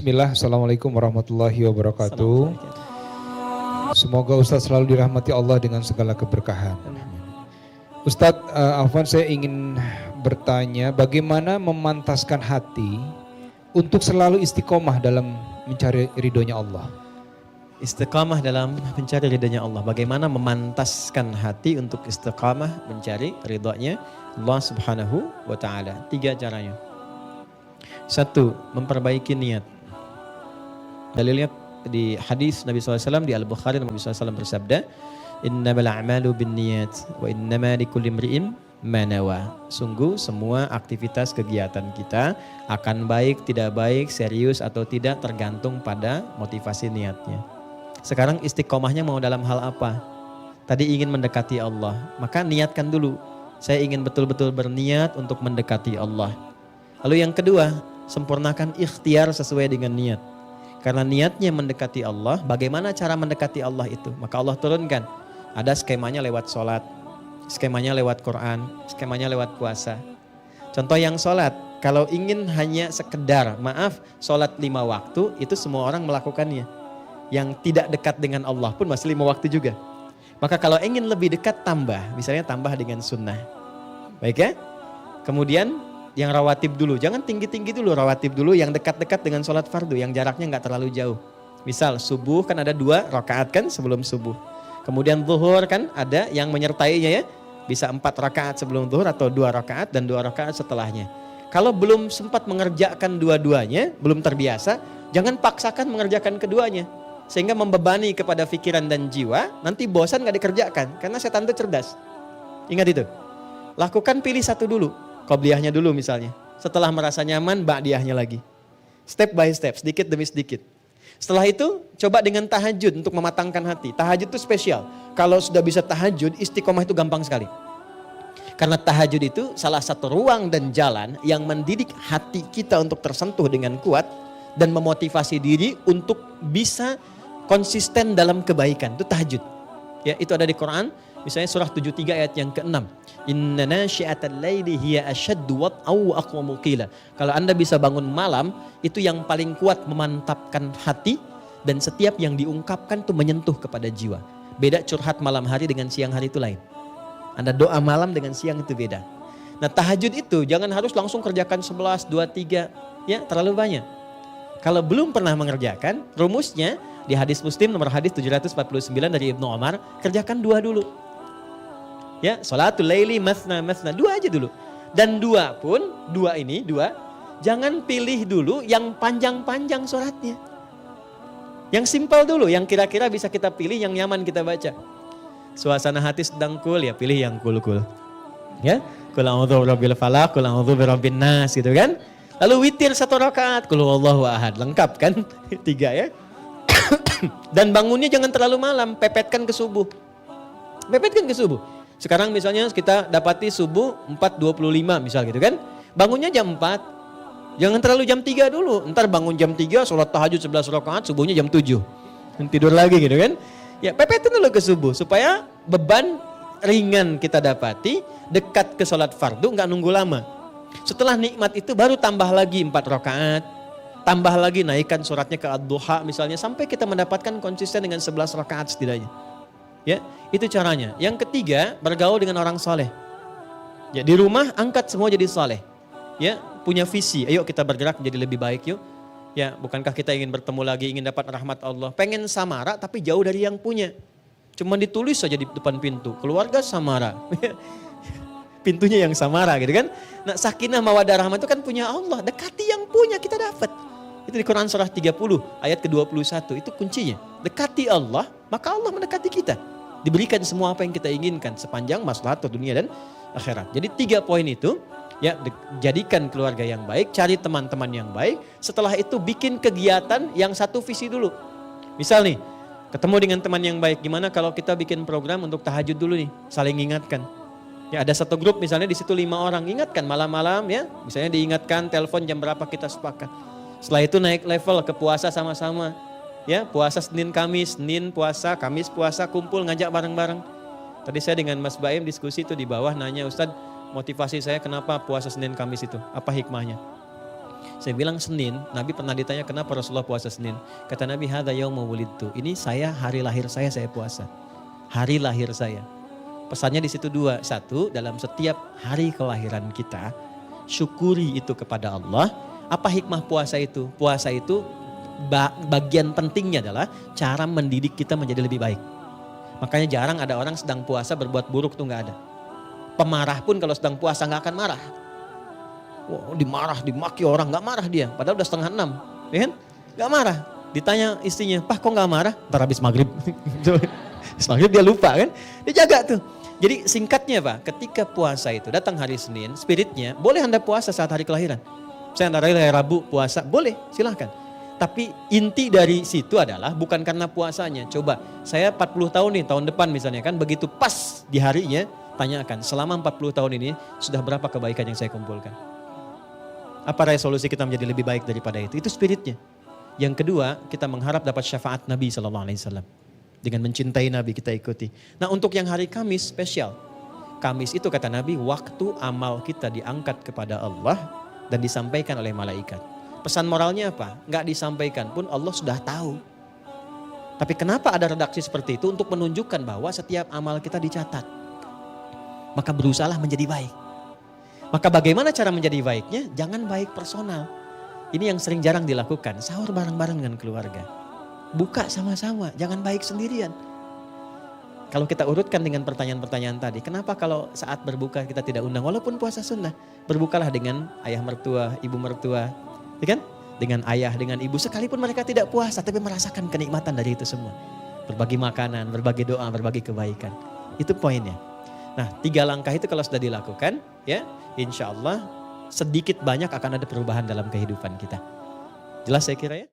Bismillah, Assalamualaikum warahmatullahi wabarakatuh. Semoga Ustadz selalu dirahmati Allah dengan segala keberkahan. Ustadz, Afwan, saya ingin bertanya bagaimana memantaskan hati untuk selalu istiqomah dalam mencari ridhonya Allah. Istiqamah dalam mencari ridhonya Allah. Bagaimana memantaskan hati untuk istiqamah mencari ridhonya Allah Subhanahu wa Ta'ala. 3 caranya. 1. Memperbaiki niat. Dalilnya di hadis Nabi SAW di Al-Bukhari, Nabi SAW bersabda, innamal a'malu binniyat wa innama likulli imri'in ma nawa. Sungguh semua aktivitas kegiatan kita akan baik, tidak baik, serius atau tidak tergantung pada motivasi niatnya. Sekarang istiqomahnya mau dalam hal apa? Tadi ingin mendekati Allah, maka niatkan dulu. Saya ingin betul-betul berniat untuk mendekati Allah. Lalu yang kedua, sempurnakan ikhtiar sesuai dengan niat. Karena niatnya mendekati Allah, bagaimana cara mendekati Allah itu? Maka Allah turunkan. Ada skemanya lewat sholat, skemanya lewat Quran, skemanya lewat puasa. Contoh yang sholat, kalau ingin hanya sekedar, sholat 5 waktu, itu semua orang melakukannya. Yang tidak dekat dengan Allah pun masih 5 waktu juga. Maka kalau ingin lebih dekat tambah, misalnya tambah dengan sunnah. Baik ya? Kemudian yang rawatib dulu, jangan tinggi-tinggi dulu, rawatib dulu yang dekat-dekat dengan sholat fardu, yang jaraknya nggak terlalu jauh. Misal subuh kan ada 2 rakaat kan sebelum subuh. Kemudian zuhur kan ada yang menyertainya ya, bisa 4 rakaat sebelum zuhur atau 2 rakaat dan 2 rakaat setelahnya. Kalau belum sempat mengerjakan dua-duanya, belum terbiasa, jangan paksakan mengerjakan keduanya. Sehingga membebani kepada pikiran dan jiwa, nanti bosan nggak dikerjakan, karena setan itu cerdas. Ingat itu, lakukan pilih satu dulu. Qobliyahnya dulu misalnya. Setelah merasa nyaman, ba'diyahnya lagi. Step by step, sedikit demi sedikit. Setelah itu, coba dengan tahajud untuk mematangkan hati. Tahajud itu spesial. Kalau sudah bisa tahajud, istiqomah itu gampang sekali. Karena tahajud itu salah satu ruang dan jalan yang mendidik hati kita untuk tersentuh dengan kuat dan memotivasi diri untuk bisa konsisten dalam kebaikan. Itu tahajud. Ya, itu ada di Quran. Misalnya surah 73 ayat yang ke-6. Inna nasyi'atal laili hiya asyaddu wat'au wa aqwamu qila. Kalau Anda bisa bangun malam, itu yang paling kuat memantapkan hati dan setiap yang diungkapkan itu menyentuh kepada jiwa. Beda curhat malam hari dengan siang hari itu lain. Anda doa malam dengan siang itu beda. Nah, tahajud itu jangan harus langsung kerjakan 11, 2, 3, ya terlalu banyak. Kalau belum pernah mengerjakan, rumusnya di hadis Muslim nomor hadis 749 dari Ibnu Umar, kerjakan 2 dulu. Ya, sholatul laili mathna, 2 aja dulu. Dan 2 pun, 2 jangan pilih dulu yang panjang-panjang sholatnya. Yang simpel dulu, yang kira-kira bisa kita pilih, yang nyaman kita baca. Suasana hati sedang cool, ya pilih yang cool-cool. Ya, qul a'udzu birabbil falaq, qul a'udzu birabbin nas gitu kan. Lalu witir 1 rakaat, qul huwallahu ahad, lengkap kan? 3 ya. Dan bangunnya jangan terlalu malam, pepetkan ke subuh. Pepetkan ke subuh. Sekarang misalnya kita dapati subuh 4.25 misal gitu kan. Bangunnya jam 4. Jangan terlalu jam 3 dulu. Ntar bangun jam 3, sholat tahajud 11 rakaat, subuhnya jam 7. Tidur lagi gitu kan. Ya pepetin dulu ke subuh supaya beban ringan kita dapati, dekat ke sholat fardu, nggak nunggu lama. Setelah nikmat itu baru tambah lagi 4 rakaat. Tambah lagi naikkan suratnya ke ad-duha misalnya sampai kita mendapatkan konsisten dengan 11 rakaat setidaknya. Ya, itu caranya. Yang ketiga, bergaul dengan orang soleh. Ya, di rumah angkat semua jadi soleh. Ya, punya visi. Ayo kita bergerak menjadi lebih baik yuk. Ya, bukankah kita ingin bertemu lagi, ingin dapat rahmat Allah. Pengen samara tapi jauh dari yang punya. Cuma ditulis saja di depan pintu. Keluarga samara. Pintunya yang samara gitu kan. Nah, sakinah mawaddah rahmah itu kan punya Allah. Dekati yang punya kita dapat. Itu di Quran surah 30 ayat ke-21. Itu kuncinya. Dekati Allah, maka Allah mendekati kita. Diberikan semua apa yang kita inginkan sepanjang maslahat dunia dan akhirat. Jadi 3 poin itu, ya jadikan keluarga yang baik, cari teman-teman yang baik. Setelah itu bikin kegiatan yang satu visi dulu. Misal nih, ketemu dengan teman yang baik, gimana kalau kita bikin program untuk tahajud dulu nih, saling ingatkan. Ya ada satu grup misalnya di situ 5 orang, ingatkan malam-malam ya, misalnya diingatkan telepon jam berapa kita sepakat. Setelah itu naik level ke puasa sama-sama. Ya, puasa Senin Kamis, Senin puasa, Kamis puasa, kumpul ngajak bareng-bareng. Tadi saya dengan Mas Baim diskusi itu di bawah nanya, Ustadz motivasi saya kenapa puasa Senin Kamis itu? Apa hikmahnya? Saya bilang Senin, Nabi pernah ditanya kenapa Rasulullah puasa Senin. Kata Nabi, hadza yauma wulidtu. Ini hari lahir saya puasa. Hari lahir saya. Pesannya di situ dua. Satu, dalam setiap hari kelahiran kita, syukuri itu kepada Allah. Apa hikmah puasa itu? Puasa itu bagian pentingnya adalah cara mendidik kita menjadi lebih baik. Makanya jarang ada orang sedang puasa berbuat buruk tuh nggak ada. Pemarah pun kalau sedang puasa nggak akan marah. Wah, dimaki orang nggak marah dia. Padahal udah 5:30, ya kan? Nggak marah. Ditanya istrinya, Pak kok nggak marah? Ntar habis maghrib. Habis maghrib dia lupa kan? Dia jaga tuh. Jadi singkatnya Pak, ketika puasa itu datang hari Senin, spiritnya boleh Anda puasa saat hari kelahiran. Saya antara hari Rabu puasa, boleh silahkan. Tapi inti dari situ adalah bukan karena puasanya. Coba saya 40 tahun nih, tahun depan misalnya kan, begitu pas di harinya, tanyakan selama 40 tahun ini sudah berapa kebaikan yang saya kumpulkan. Apa resolusi kita menjadi lebih baik daripada itu? Itu spiritnya. Yang kedua, kita mengharap dapat syafaat Nabi SAW. Dengan mencintai Nabi kita ikuti. Nah untuk yang hari Kamis spesial. Kamis itu kata Nabi waktu amal kita diangkat kepada Allah dan disampaikan oleh malaikat. Pesan moralnya apa? Nggak disampaikan pun Allah sudah tahu. Tapi kenapa ada redaksi seperti itu? Untuk menunjukkan bahwa setiap amal kita dicatat. Maka berusahalah menjadi baik. Maka bagaimana cara menjadi baiknya? Jangan baik personal. Ini yang sering jarang dilakukan. Sahur bareng-bareng dengan keluarga. Buka sama-sama, jangan baik sendirian. Kalau kita urutkan dengan pertanyaan-pertanyaan tadi, kenapa kalau saat berbuka kita tidak undang? Walaupun puasa sunnah, berbukalah dengan ayah mertua, ibu mertua, ya kan? Dengan ayah, dengan ibu, sekalipun mereka tidak puasa, tapi merasakan kenikmatan dari itu semua. Berbagi makanan, berbagi doa, berbagi kebaikan. Itu poinnya. Nah 3 langkah itu kalau sudah dilakukan, ya insya Allah sedikit banyak akan ada perubahan dalam kehidupan kita. Jelas saya kira ya?